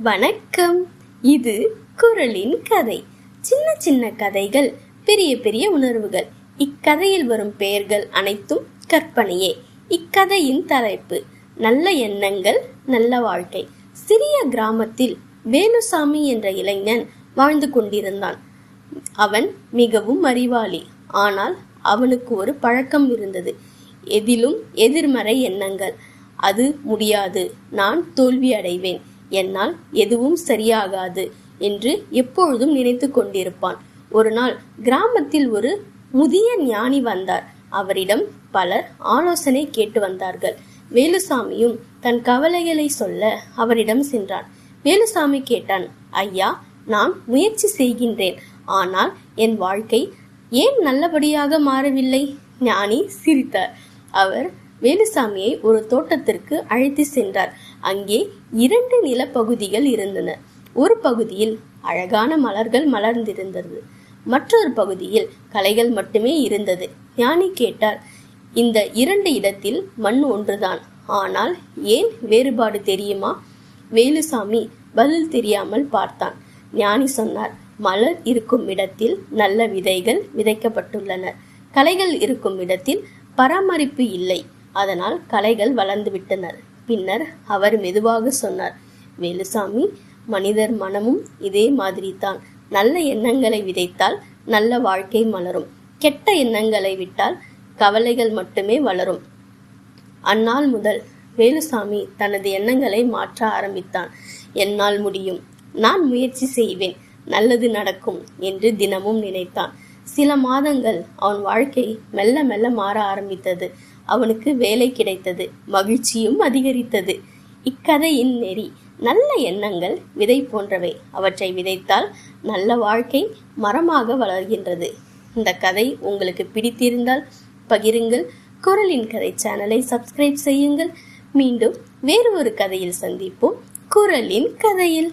வணக்கம். இது குறளின் கதை. சின்ன சின்ன கதைகள், பெரிய பெரிய உணர்வுகள். இக்கதையில் வரும் பெயர்கள் அனைத்தும் கற்பனையே. இக்கதையின் தலைப்பு நல்ல எண்ணங்கள் நல்ல வாழ்க்கை. சிறிய கிராமத்தில் வேலுசாமி என்ற இளைஞன் வாழ்ந்து கொண்டிருந்தான். அவன் மிகவும் அறிவாளி. ஆனால் அவனுக்கு ஒரு பழக்கம் இருந்தது. எதிலும் எதிர்மறை எண்ணங்கள். அது முடியாது, நான் தோல்வி அடைவேன், என்னால் எதுவும் சரியாகாது என்று எப்பொழுதும் நினைத்து கொண்டிருப்பான். ஒரு நாள் கிராமத்தில் ஒரு முதிய ஞானி வந்தார். அவரிடம் பலர் ஆலோசனை கேட்டு வந்தார்கள். வேலுசாமியும் தன் கவலைகளை சொல்ல அவரிடம் சென்றான். வேலுசாமி கேட்டான், ஐயா, நான் முயற்சி செய்கின்றேன், ஆனால் என் வாழ்க்கை ஏன் நல்லபடியாக மாறவில்லை? ஞானி சிரித்தார். அவர் வேலுசாமியை ஒரு தோட்டத்திற்கு அழைத்து சென்றார். அங்கே 2 நிலப்பகுதிகள் இருந்தன. ஒரு பகுதியில் அழகான மலர்கள் மலர்ந்திருந்தது, மற்றொரு பகுதியில் களைகள் மட்டுமே இருந்தது. ஞானி கேட்டார், இந்த 2 இடத்தில் மண் ஒன்றுதான், ஆனால் ஏன் வேறுபாடு தெரியுமா? வேலுசாமி பதில் தெரியாமல் பார்த்தான். ஞானி சொன்னார், மலர் இருக்கும் இடத்தில் நல்ல விதைகள் விதைக்கப்பட்டுள்ளன, களைகள் இருக்கும் இடத்தில் பராமரிப்பு இல்லை, அதனால் களைகள் வளர்ந்து விட்டனர். பின்னர் அவர் மெதுவாக சொன்னார், வேலுசாமி, மனிதர் மனமும் இதே மாதிரி தான். நல்ல எண்ணங்களை விதைத்தால் நல்ல வாழ்க்கை மலரும், கெட்ட எண்ணங்களை விட்டால் கவலைகள் மட்டுமே வளரும். அந்நாள் முதல் வேலுசாமி தனது எண்ணங்களை மாற்ற ஆரம்பித்தான். என்னால் முடியும், நான் முயற்சி செய்வேன், நல்லது நடக்கும் என்று தினமும் நினைத்தான். சில மாதங்கள் அவன் வாழ்க்கை மெல்ல மெல்ல மாற ஆரம்பித்தது. அவனுக்கு வேலை கிடைத்தது, மகிழ்ச்சியும் அதிகரித்தது. இக்கதையின் நெறி நல்ல எண்ணங்கள் விதை போன்றவை. அவற்றை விதைத்தால் நல்ல வாழ்க்கை மரமாக வளர்கின்றது. இந்த கதை உங்களுக்கு பிடித்திருந்தால் பகிருங்கள். குறளின் கதை சேனலை சப்ஸ்கிரைப் செய்யுங்கள். மீண்டும் வேறு ஒரு கதையில் சந்திப்போம். குறளின் கதையில்.